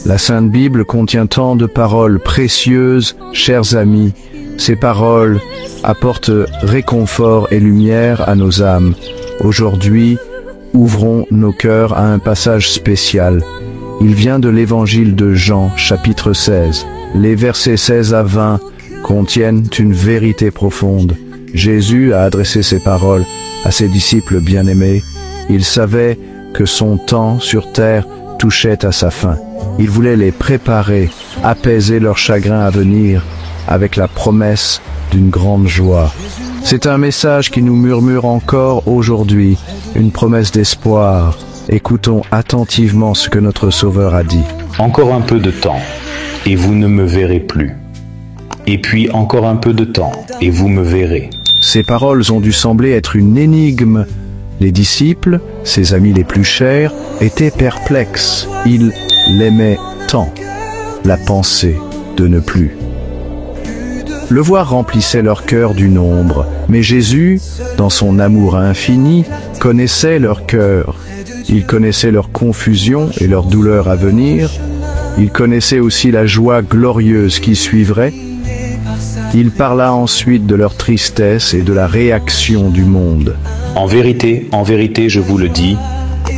La Sainte Bible contient tant de paroles précieuses, chers amis. Ces paroles apportent réconfort et lumière à nos âmes. Aujourd'hui, ouvrons nos cœurs à un passage spécial. Il vient de l'Évangile de Jean, chapitre 16. Les versets 16 à 20 contiennent une vérité profonde. Jésus a adressé ces paroles à ses disciples bien-aimés. Il savait que son temps sur terre touchait à sa fin. Il voulait les préparer, apaiser leur chagrin à venir, avec la promesse d'une grande joie. C'est un message qui nous murmure encore aujourd'hui, une promesse d'espoir. Écoutons attentivement ce que notre Sauveur a dit. Encore un peu de temps, et vous ne me verrez plus. Et puis encore un peu de temps, et vous me verrez. Ces paroles ont dû sembler être une énigme. Les disciples, ses amis les plus chers, étaient perplexes. Ils l'aimaient tant, la pensée de ne plus. Le voir remplissait leur cœur d'une ombre, mais Jésus, dans son amour infini, connaissait leur cœur. Il connaissait leur confusion et leur douleur à venir. Il connaissait aussi la joie glorieuse qui suivrait. Il parla ensuite de leur tristesse et de la réaction du monde. En vérité, je vous le dis,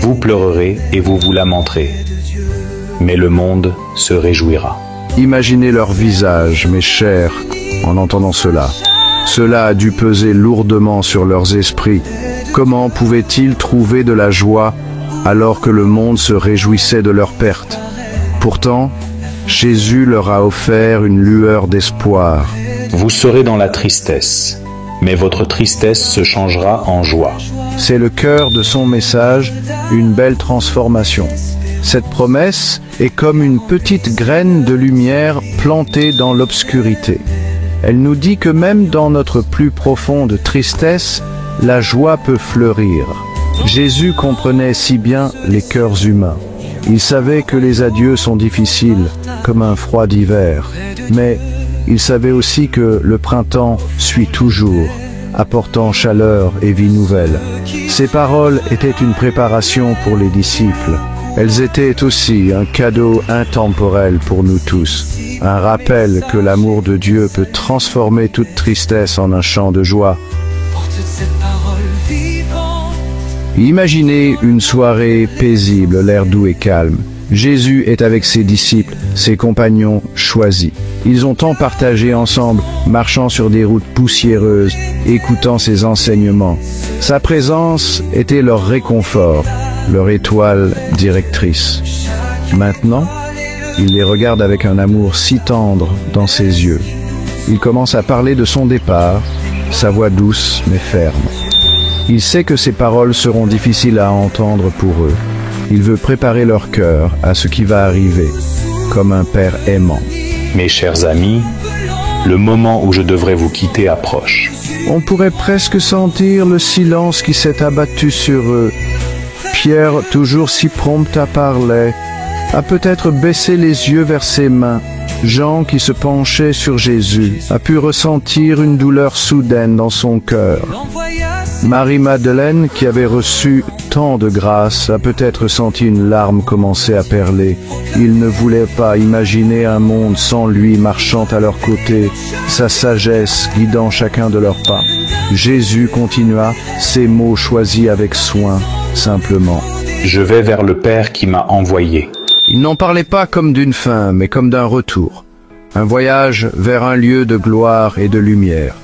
vous pleurerez et vous vous lamenterez. Mais le monde se réjouira. Imaginez leur visage, mes chers, en entendant cela. Cela a dû peser lourdement sur leurs esprits. Comment pouvaient-ils trouver de la joie alors que le monde se réjouissait de leur perte? Pourtant, Jésus leur a offert une lueur d'espoir. Vous serez dans la tristesse, mais votre tristesse se changera en joie. C'est le cœur de son message, une belle transformation. Cette promesse est comme une petite graine de lumière plantée dans l'obscurité. Elle nous dit que même dans notre plus profonde tristesse, la joie peut fleurir. Jésus comprenait si bien les cœurs humains. Il savait que les adieux sont difficiles, comme un froid d'hiver. Mais il savait aussi que le printemps suit toujours, apportant chaleur et vie nouvelle. Ces paroles étaient une préparation pour les disciples. Elles étaient aussi un cadeau intemporel pour nous tous. Un rappel que l'amour de Dieu peut transformer toute tristesse en un chant de joie. Imaginez une soirée paisible, l'air doux et calme. Jésus est avec ses disciples, ses compagnons choisis. Ils ont tant partagé ensemble, marchant sur des routes poussiéreuses, écoutant ses enseignements. Sa présence était leur réconfort, leur étoile directrice. Maintenant, il les regarde avec un amour si tendre dans ses yeux. Il commence à parler de son départ, sa voix douce mais ferme. Il sait que ces paroles seront difficiles à entendre pour eux. Il veut préparer leur cœur à ce qui va arriver, comme un père aimant. Mes chers amis, le moment où je devrais vous quitter approche. On pourrait presque sentir le silence qui s'est abattu sur eux. Pierre, toujours si prompt à parler, a peut-être baissé les yeux vers ses mains. Jean, qui se penchait sur Jésus, a pu ressentir une douleur soudaine dans son cœur. Marie-Madeleine, qui avait reçu tant de grâce, a peut-être senti une larme commencer à perler. Il ne voulait pas imaginer un monde sans lui marchant à leur côté, sa sagesse guidant chacun de leurs pas. Jésus continua, ses mots choisis avec soin, simplement. Je vais vers le Père qui m'a envoyé. Il n'en parlait pas comme d'une fin, mais comme d'un retour. Un voyage vers un lieu de gloire et de lumière.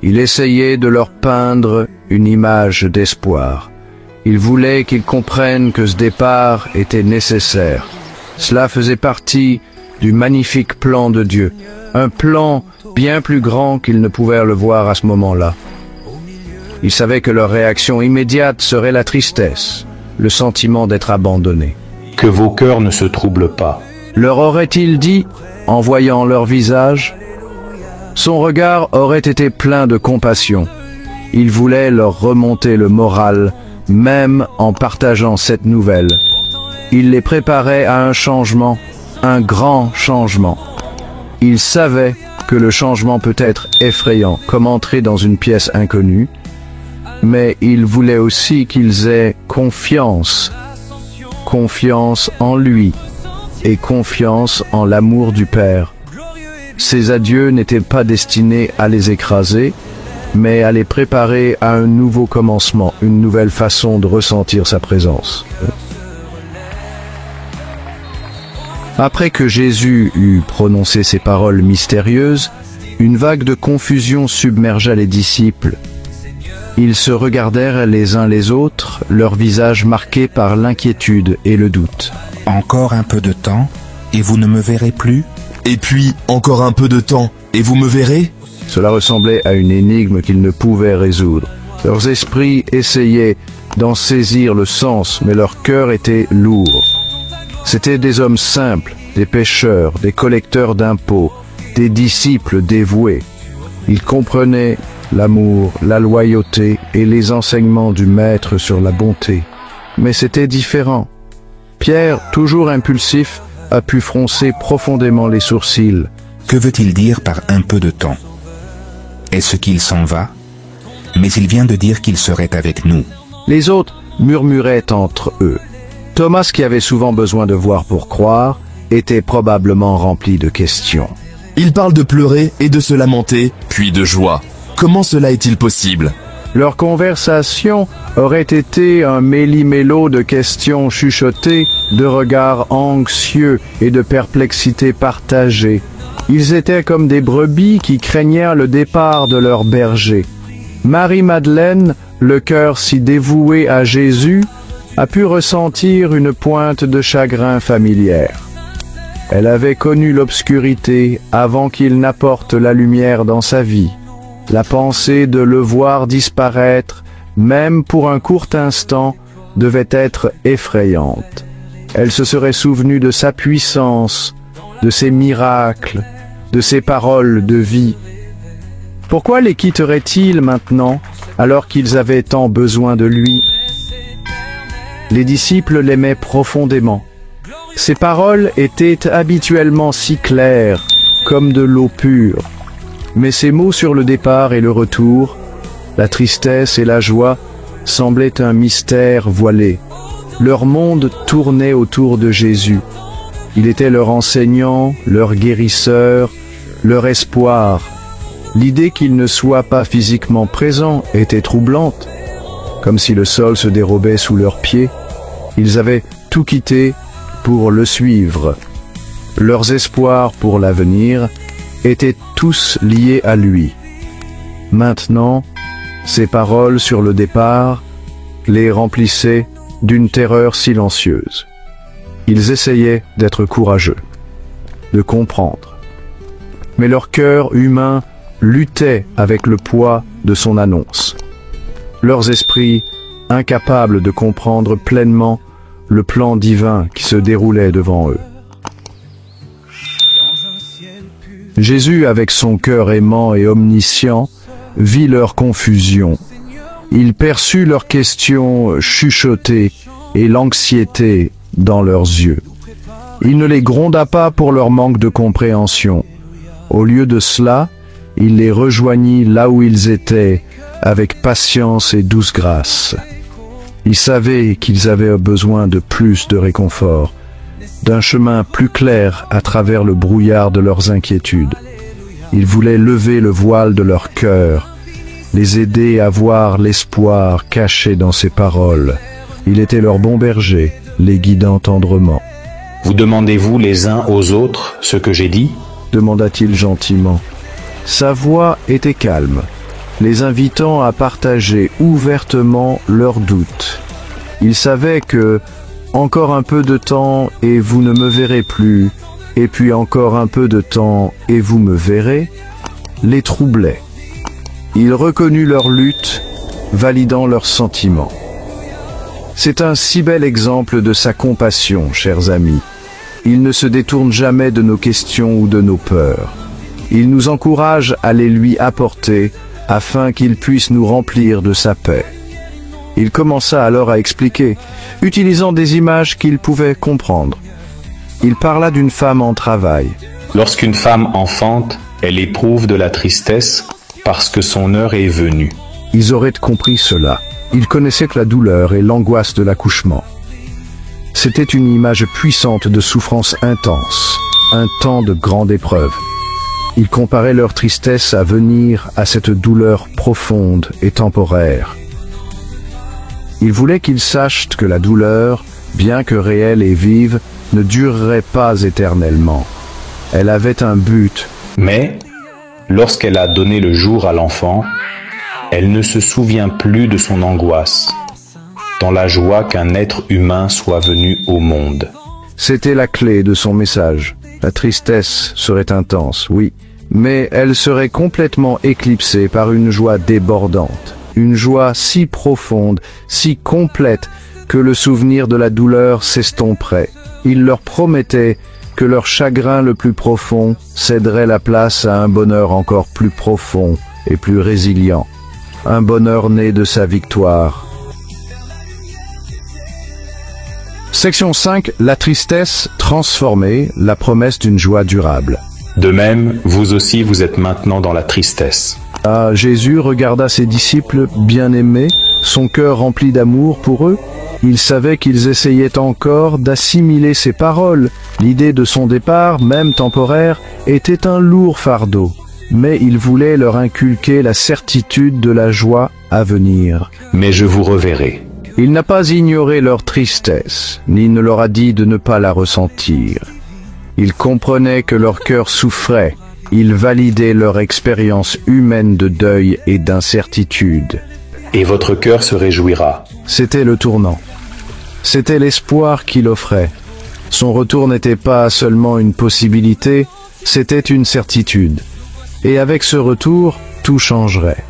Il essayait de leur peindre une image d'espoir. Il voulait qu'ils comprennent que ce départ était nécessaire. Cela faisait partie du magnifique plan de Dieu. Un plan bien plus grand qu'ils ne pouvaient le voir à ce moment-là. Ils savaient que leur réaction immédiate serait la tristesse, le sentiment d'être abandonnés. Que vos cœurs ne se troublent pas. Leur aurait-il dit, en voyant leur visage? Son regard aurait été plein de compassion. Il voulait leur remonter le moral, même en partageant cette nouvelle. Il les préparait à un changement, un grand changement. Il savait que le changement peut être effrayant, comme entrer dans une pièce inconnue, mais il voulait aussi qu'ils aient confiance confiance en lui et confiance en l'amour du Père. Ces adieux n'étaient pas destinés à les écraser, mais à les préparer à un nouveau commencement, une nouvelle façon de ressentir sa présence. Après que Jésus eut prononcé ces paroles mystérieuses, une vague de confusion submergea les disciples. Ils se regardèrent les uns les autres, leurs visages marqués par l'inquiétude et le doute. « Encore un peu de temps, et vous ne me verrez plus ?» Et puis, encore un peu de temps, et vous me verrez ? Cela ressemblait à une énigme qu'ils ne pouvaient résoudre. Leurs esprits essayaient d'en saisir le sens, mais leur cœur était lourd. C'étaient des hommes simples, des pêcheurs, des collecteurs d'impôts, des disciples dévoués. Ils comprenaient l'amour, la loyauté et les enseignements du Maître sur la bonté. Mais c'était différent. Pierre, toujours impulsif, a pu froncer profondément les sourcils. Que veut-il dire par un peu de temps ? Est-ce qu'il s'en va ? Mais il vient de dire qu'il serait avec nous. Les autres murmuraient entre eux. Thomas, qui avait souvent besoin de voir pour croire, était probablement rempli de questions. Il parle de pleurer et de se lamenter, puis de joie. Comment cela est-il possible ? Leur conversation aurait été un méli-mélo de questions chuchotées, de regards anxieux et de perplexités partagées. Ils étaient comme des brebis qui craignèrent le départ de leur berger. Marie-Madeleine, le cœur si dévoué à Jésus, a pu ressentir une pointe de chagrin familière. Elle avait connu l'obscurité avant qu'il n'apporte la lumière dans sa vie. La pensée de le voir disparaître, même pour un court instant, devait être effrayante. Elle se serait souvenue de sa puissance, de ses miracles, de ses paroles de vie. Pourquoi les quitterait-il maintenant, alors qu'ils avaient tant besoin de lui ? Les disciples l'aimaient profondément. Ses paroles étaient habituellement si claires, comme de l'eau pure. Mais ses mots sur le départ et le retour, la tristesse et la joie, semblaient un mystère voilé. Leur monde tournait autour de Jésus. Il était leur enseignant, leur guérisseur, leur espoir. L'idée qu'il ne soit pas physiquement présent était troublante. Comme si le sol se dérobait sous leurs pieds, ils avaient tout quitté pour le suivre. Leurs espoirs pour l'avenir étaient tous liés à lui. Maintenant, ses paroles sur le départ les remplissaient d'une terreur silencieuse. Ils essayaient d'être courageux, de comprendre. Mais leur cœur humain luttait avec le poids de son annonce. Leurs esprits, incapables de comprendre pleinement le plan divin qui se déroulait devant eux. Jésus, avec son cœur aimant et omniscient, vit leur confusion. Il perçut leurs questions chuchotées et l'anxiété dans leurs yeux. Il ne les gronda pas pour leur manque de compréhension. Au lieu de cela, il les rejoignit là où ils étaient, avec patience et douce grâce. Il savait qu'ils avaient besoin de plus de réconfort, d'un chemin plus clair à travers le brouillard de leurs inquiétudes. Il voulait lever le voile de leur cœur, les aider à voir l'espoir caché dans ses paroles. Il était leur bon berger, les guidant tendrement. « Vous demandez-vous les uns aux autres ce que j'ai dit ?» demanda-t-il gentiment. Sa voix était calme, les invitant à partager ouvertement leurs doutes. Il savait que « encore un peu de temps et vous ne me verrez plus », et puis encore un peu de temps et vous me verrez, les troublait. Il reconnut leur lutte, validant leurs sentiments. C'est un si bel exemple de sa compassion, chers amis. Il ne se détourne jamais de nos questions ou de nos peurs. Il nous encourage à les lui apporter afin qu'il puisse nous remplir de sa paix. Il commença alors à expliquer, utilisant des images qu'il pouvait comprendre. Il parla d'une femme en travail. Lorsqu'une femme enfante, elle éprouve de la tristesse parce que son heure est venue. Ils auraient compris cela. Ils connaissaient la douleur et l'angoisse de l'accouchement. C'était une image puissante de souffrance intense, un temps de grande épreuve. Il comparait leur tristesse à venir à cette douleur profonde et temporaire. Il voulait qu'ils sachent que la douleur, bien que réelle et vive, ne durerait pas éternellement. Elle avait un but. Mais, lorsqu'elle a donné le jour à l'enfant, elle ne se souvient plus de son angoisse, dans la joie qu'un être humain soit venu au monde. C'était la clé de son message. La tristesse serait intense, oui, mais elle serait complètement éclipsée par une joie débordante. Une joie si profonde, si complète, que le souvenir de la douleur s'estomperait. Il leur promettait que leur chagrin le plus profond céderait la place à un bonheur encore plus profond et plus résilient. Un bonheur né de sa victoire. Section 5. La tristesse transformée, la promesse d'une joie durable. De même, vous aussi vous êtes maintenant dans la tristesse. Ah, Jésus regarda ses disciples bien-aimés, son cœur rempli d'amour pour eux. Il savait qu'ils essayaient encore d'assimiler ses paroles. L'idée de son départ, même temporaire, était un lourd fardeau. Mais il voulait leur inculquer la certitude de la joie à venir. Mais je vous reverrai. Il n'a pas ignoré leur tristesse, ni ne leur a dit de ne pas la ressentir. Il comprenait que leur cœur souffrait. Il validait leur expérience humaine de deuil et d'incertitude. Et votre cœur se réjouira. C'était le tournant. C'était l'espoir qu'il offrait. Son retour n'était pas seulement une possibilité, c'était une certitude. Et avec ce retour, tout changerait.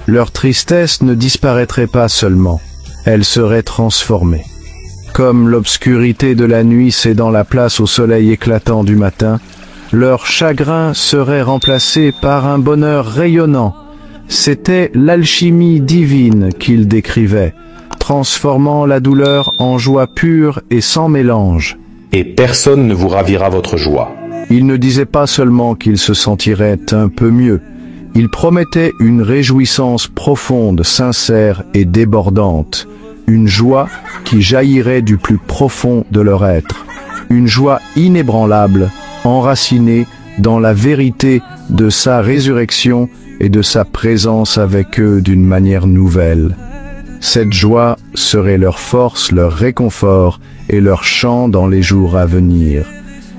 Leur tristesse ne disparaîtrait pas seulement, elle serait transformée. Comme l'obscurité de la nuit cédant la place au soleil éclatant du matin, leur chagrin serait remplacé par un bonheur rayonnant. C'était l'alchimie divine qu'il décrivait, transformant la douleur en joie pure et sans mélange. Et personne ne vous ravira votre joie. Il ne disait pas seulement qu'il se sentirait un peu mieux, il promettait une réjouissance profonde, sincère et débordante, une joie qui jaillirait du plus profond de leur être, une joie inébranlable, enracinée dans la vérité de sa résurrection et de sa présence avec eux d'une manière nouvelle. Cette joie serait leur force, leur réconfort et leur chant dans les jours à venir.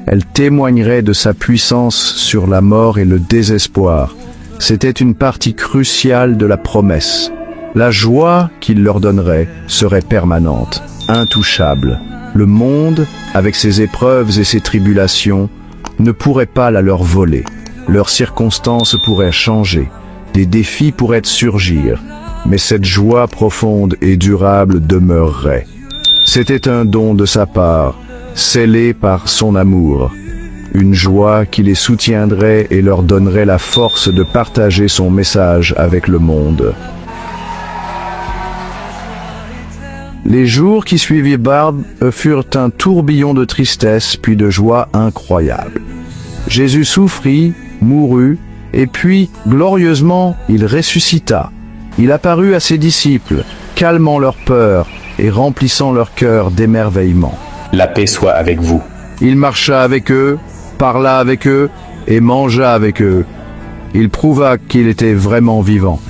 Elle témoignerait de sa puissance sur la mort et le désespoir. C'était une partie cruciale de la promesse. La joie qu'il leur donnerait serait permanente, intouchable. Le monde, avec ses épreuves et ses tribulations, ne pourrait pas la leur voler. Leurs circonstances pourraient changer, des défis pourraient surgir, mais cette joie profonde et durable demeurerait. C'était un don de sa part, scellé par son amour, une joie qui les soutiendrait et leur donnerait la force de partager son message avec le monde. Les jours qui suivirent Barbe furent un tourbillon de tristesse puis de joie incroyable. Jésus souffrit, mourut, et puis, glorieusement, il ressuscita. Il apparut à ses disciples, calmant leur peur et remplissant leur cœur d'émerveillement. La paix soit avec vous. Il marcha avec eux, parla avec eux et mangea avec eux. Il prouva qu'il était vraiment vivant.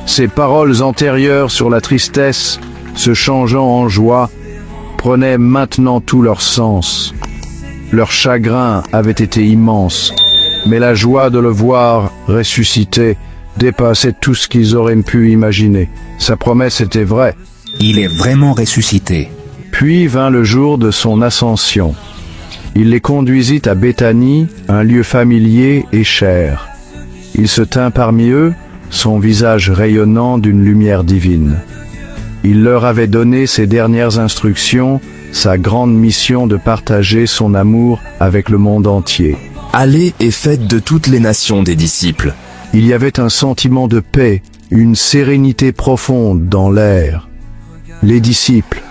Ses paroles antérieures sur la tristesse, se changeant en joie, prenaient maintenant tout leur sens. Leur chagrin avait été immense, mais la joie de le voir ressuscité dépassait tout ce qu'ils auraient pu imaginer. Sa promesse était vraie. Il est vraiment ressuscité. Puis vint le jour de son ascension. Il les conduisit à Béthanie, un lieu familier et cher. Il se tint parmi eux, son visage rayonnant d'une lumière divine. Il leur avait donné ses dernières instructions, sa grande mission de partager son amour avec le monde entier. Allez et faites de toutes les nations des disciples. Il y avait un sentiment de paix, une sérénité profonde dans l'air. Les disciples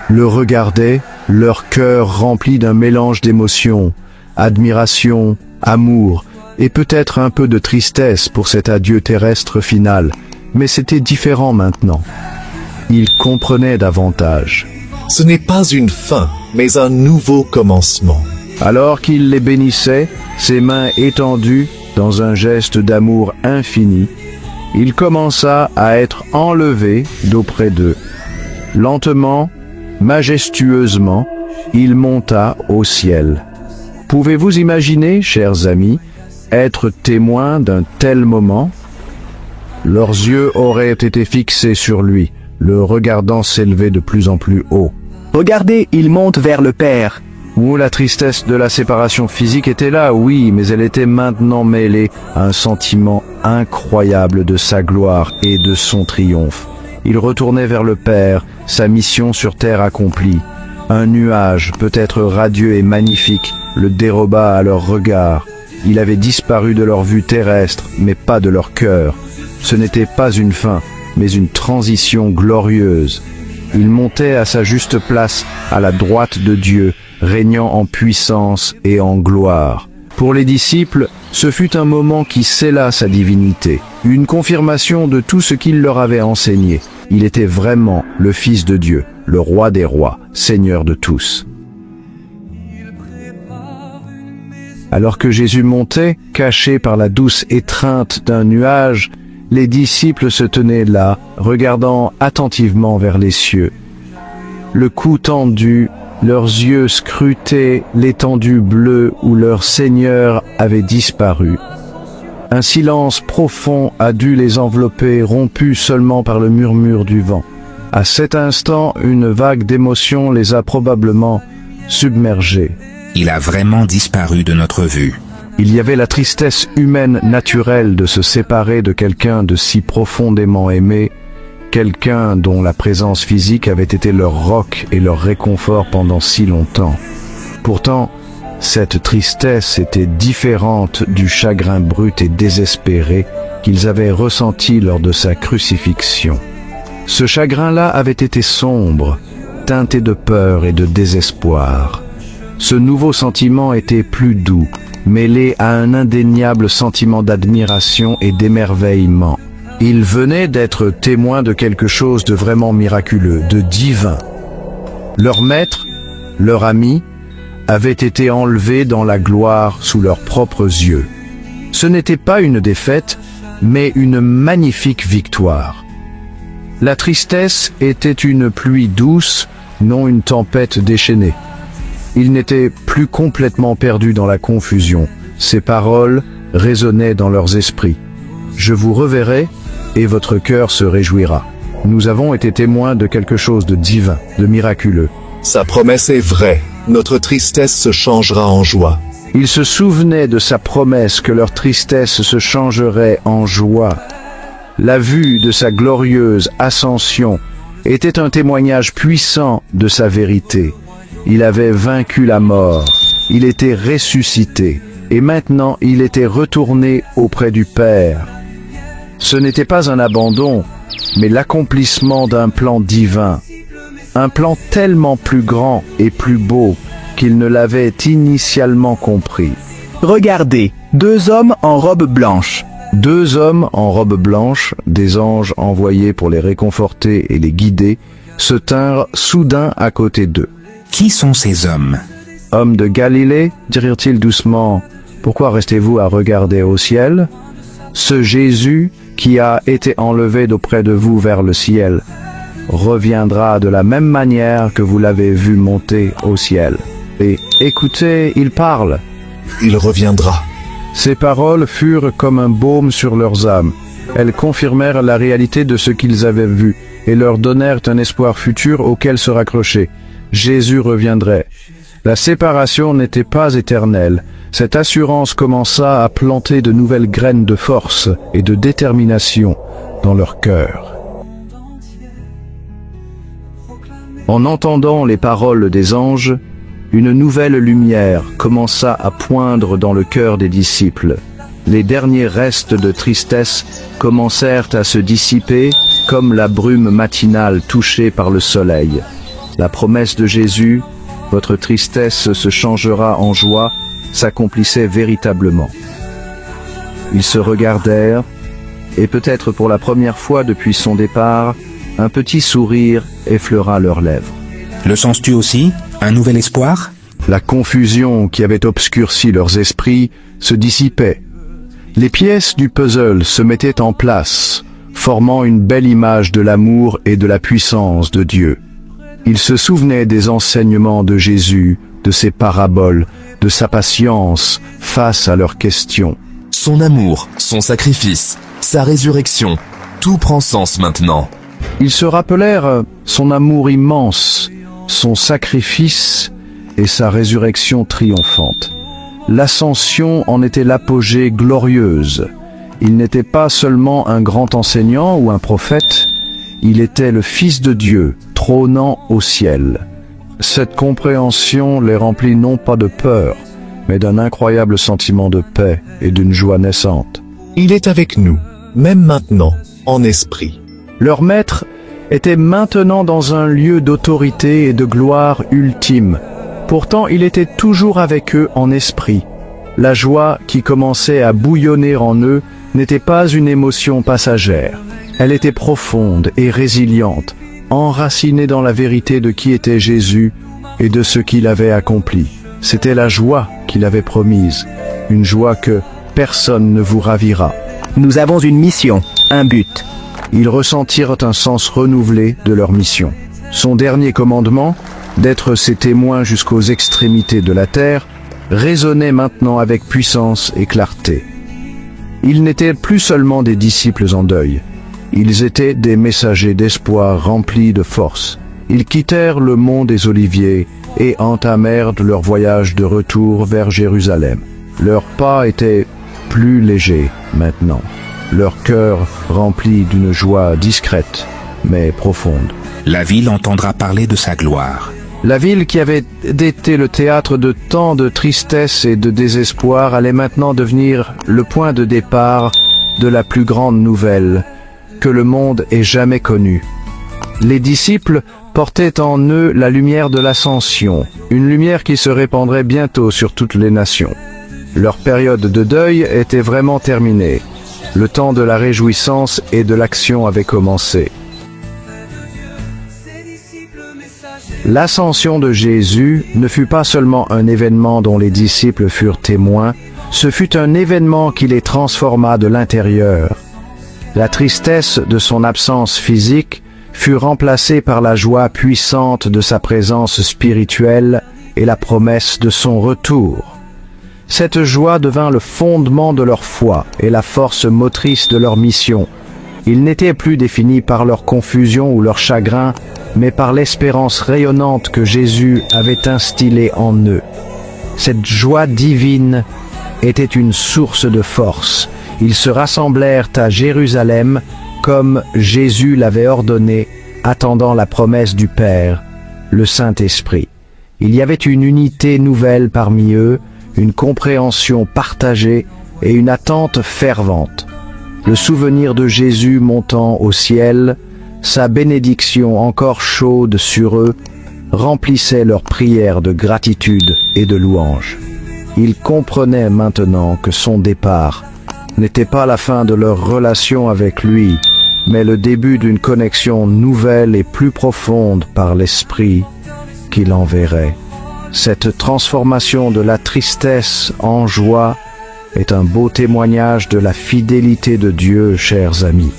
le regardaient, leur cœur rempli d'un mélange d'émotions, admiration, amour, et peut-être un peu de tristesse pour cet adieu terrestre final. Mais c'était différent maintenant. Ils comprenaient davantage. Ce n'est pas une fin, mais un nouveau commencement. Alors qu'il les bénissait, ses mains étendues dans un geste d'amour infini, il commença à être enlevé d'auprès d'eux. Lentement, majestueusement, il monta au ciel. Pouvez-vous imaginer, chers amis, être témoins d'un tel moment? Leurs yeux auraient été fixés sur lui, le regardant s'élever de plus en plus haut. Regardez, il monte vers le Père. Où la tristesse de la séparation physique était là, oui, mais elle était maintenant mêlée à un sentiment incroyable de sa gloire et de son triomphe. Il retournait vers le Père, sa mission sur terre accomplie. Un nuage, peut-être radieux et magnifique, le déroba à leur regard. Il avait disparu de leur vue terrestre, mais pas de leur cœur. Ce n'était pas une fin, mais une transition glorieuse. Il montait à sa juste place, à la droite de Dieu, régnant en puissance et en gloire. Pour les disciples, ce fut un moment qui scella sa divinité, une confirmation de tout ce qu'il leur avait enseigné. Il était vraiment le Fils de Dieu, le Roi des rois, Seigneur de tous. Alors que Jésus montait, caché par la douce étreinte d'un nuage, les disciples se tenaient là, regardant attentivement vers les cieux. Le cou tendu, leurs yeux scrutaient l'étendue bleue où leur Seigneur avait disparu. Un silence profond a dû les envelopper, rompu seulement par le murmure du vent. À cet instant, une vague d'émotion les a probablement submergés. Il a vraiment disparu de notre vue. Il y avait la tristesse humaine naturelle de se séparer de quelqu'un de si profondément aimé, quelqu'un dont la présence physique avait été leur roc et leur réconfort pendant si longtemps. Pourtant, cette tristesse était différente du chagrin brut et désespéré qu'ils avaient ressenti lors de sa crucifixion. Ce chagrin-là avait été sombre, teinté de peur et de désespoir. Ce nouveau sentiment était plus doux, mêlé à un indéniable sentiment d'admiration et d'émerveillement. Ils venaient d'être témoins de quelque chose de vraiment miraculeux, de divin. Leur maître, leur ami, avait été enlevé dans la gloire sous leurs propres yeux. Ce n'était pas une défaite, mais une magnifique victoire. La tristesse était une pluie douce, non une tempête déchaînée. Ils n'étaient plus complètement perdus dans la confusion. Ces paroles résonnaient dans leurs esprits. « Je vous reverrai et votre cœur se réjouira. » Nous avons été témoins de quelque chose de divin, de miraculeux. Sa promesse est vraie. Notre tristesse se changera en joie. Ils se souvenaient de sa promesse que leur tristesse se changerait en joie. La vue de sa glorieuse ascension était un témoignage puissant de sa vérité. Il avait vaincu la mort, il était ressuscité, et maintenant il était retourné auprès du Père. Ce n'était pas un abandon, mais l'accomplissement d'un plan divin. Un plan tellement plus grand et plus beau qu'il ne l'avait initialement compris. Regardez, 2 hommes en robe blanche. 2 hommes en robe blanche, des anges envoyés pour les réconforter et les guider, se tinrent soudain à côté d'eux. Qui sont ces hommes? Hommes de Galilée, dirent-ils doucement, pourquoi restez-vous à regarder au ciel? Ce Jésus qui a été enlevé d'auprès de vous vers le ciel reviendra de la même manière que vous l'avez vu monter au ciel. Et écoutez, il parle. Il reviendra. Ces paroles furent comme un baume sur leurs âmes. Elles confirmèrent la réalité de ce qu'ils avaient vu et leur donnèrent un espoir futur auquel se raccrocher. Jésus reviendrait. La séparation n'était pas éternelle. Cette assurance commença à planter de nouvelles graines de force et de détermination dans leur cœur. En entendant les paroles des anges, une nouvelle lumière commença à poindre dans le cœur des disciples. Les derniers restes de tristesse commencèrent à se dissiper comme la brume matinale touchée par le soleil. La promesse de Jésus, votre tristesse se changera en joie, s'accomplissait véritablement. Ils se regardèrent, et peut-être pour la première fois depuis son départ, un petit sourire effleura leurs lèvres. Le sens-tu aussi, un nouvel espoir? La confusion qui avait obscurci leurs esprits se dissipait. Les pièces du puzzle se mettaient en place, formant une belle image de l'amour et de la puissance de Dieu. Ils se souvenaient des enseignements de Jésus, de ses paraboles, de sa patience face à leurs questions. Son amour, son sacrifice, sa résurrection, tout prend sens maintenant. Ils se rappelèrent son amour immense, son sacrifice et sa résurrection triomphante. L'ascension en était l'apogée glorieuse. Il n'était pas seulement un grand enseignant ou un prophète, il était le Fils de Dieu, trônant au ciel. Cette compréhension les remplit non pas de peur, mais d'un incroyable sentiment de paix et d'une joie naissante. Il est avec nous, même maintenant, en esprit. Leur maître était maintenant dans un lieu d'autorité et de gloire ultime. Pourtant, il était toujours avec eux en esprit. La joie qui commençait à bouillonner en eux n'était pas une émotion passagère. Elle était profonde et résiliente, enracinée dans la vérité de qui était Jésus et de ce qu'il avait accompli. C'était la joie qu'il avait promise, une joie que personne ne vous ravira. Nous avons une mission, un but. Ils ressentirent un sens renouvelé de leur mission. Son dernier commandement, d'être ses témoins jusqu'aux extrémités de la terre, résonnait maintenant avec puissance et clarté. Ils n'étaient plus seulement des disciples en deuil, ils étaient des messagers d'espoir remplis de force. Ils quittèrent le mont des Oliviers et entamèrent leur voyage de retour vers Jérusalem. Leurs pas étaient plus légers maintenant, leur cœur rempli d'une joie discrète mais profonde. La ville entendra parler de sa gloire. La ville qui avait été le théâtre de tant de tristesse et de désespoir allait maintenant devenir le point de départ de la plus grande nouvelle que le monde ait jamais connue. Les disciples portaient en eux la lumière de l'ascension, une lumière qui se répandrait bientôt sur toutes les nations. Leur période de deuil était vraiment terminée. Le temps de la réjouissance et de l'action avait commencé. L'ascension de Jésus ne fut pas seulement un événement dont les disciples furent témoins, ce fut un événement qui les transforma de l'intérieur. La tristesse de son absence physique fut remplacée par la joie puissante de sa présence spirituelle et la promesse de son retour. Cette joie devint le fondement de leur foi et la force motrice de leur mission. Ils n'étaient plus définis par leur confusion ou leur chagrin, mais par l'espérance rayonnante que Jésus avait instillée en eux. Cette joie divine était une source de force. Ils se rassemblèrent à Jérusalem comme Jésus l'avait ordonné, attendant la promesse du Père, le Saint-Esprit. Il y avait une unité nouvelle parmi eux, une compréhension partagée et une attente fervente. Le souvenir de Jésus montant au ciel, sa bénédiction encore chaude sur eux, remplissait leurs prières de gratitude et de louange. Ils comprenaient maintenant que son départ n'était pas la fin de leur relation avec lui, mais le début d'une connexion nouvelle et plus profonde par l'Esprit qu'il enverrait. Cette transformation de la tristesse en joie est un beau témoignage de la fidélité de Dieu, chers amis.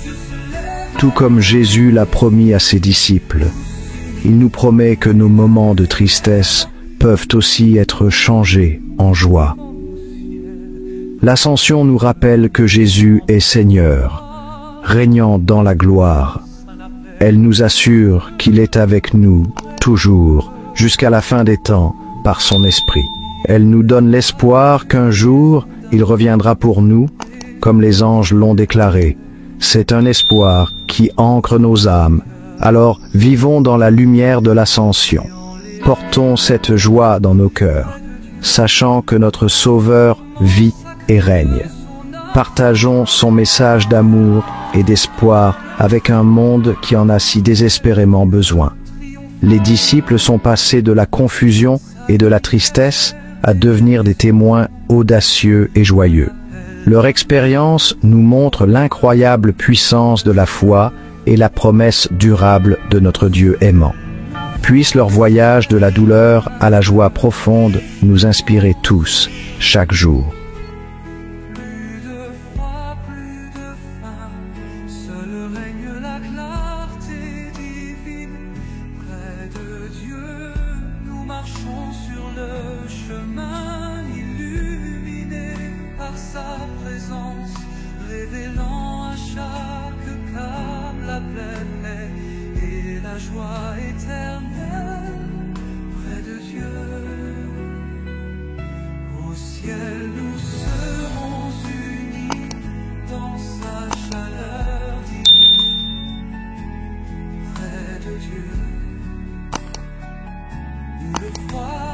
Tout comme Jésus l'a promis à ses disciples, il nous promet que nos moments de tristesse peuvent aussi être changés en joie. L'Ascension nous rappelle que Jésus est Seigneur, régnant dans la gloire. Elle nous assure qu'il est avec nous, toujours, jusqu'à la fin des temps, par son Esprit. Elle nous donne l'espoir qu'un jour, il reviendra pour nous, comme les anges l'ont déclaré. C'est un espoir qui ancre nos âmes. Alors, vivons dans la lumière de l'ascension. Portons cette joie dans nos cœurs, sachant que notre Sauveur vit et règne. Partageons son message d'amour et d'espoir avec un monde qui en a si désespérément besoin. Les disciples sont passés de la confusion et de la tristesse à devenir des témoins audacieux et joyeux. Leur expérience nous montre l'incroyable puissance de la foi et la promesse durable de notre Dieu aimant. Puisse leur voyage de la douleur à la joie profonde nous inspirer tous, chaque jour. Plus de froid, plus de faim, seul règne la clarté divine. Près de Dieu, nous marchons sur le chemin illuminé par sa présence, révélant à chaque cœur la pleine paix et la joie éternelle. Près de Dieu, au ciel nous serons unis dans sa chaleur divine. Près de Dieu, où le froid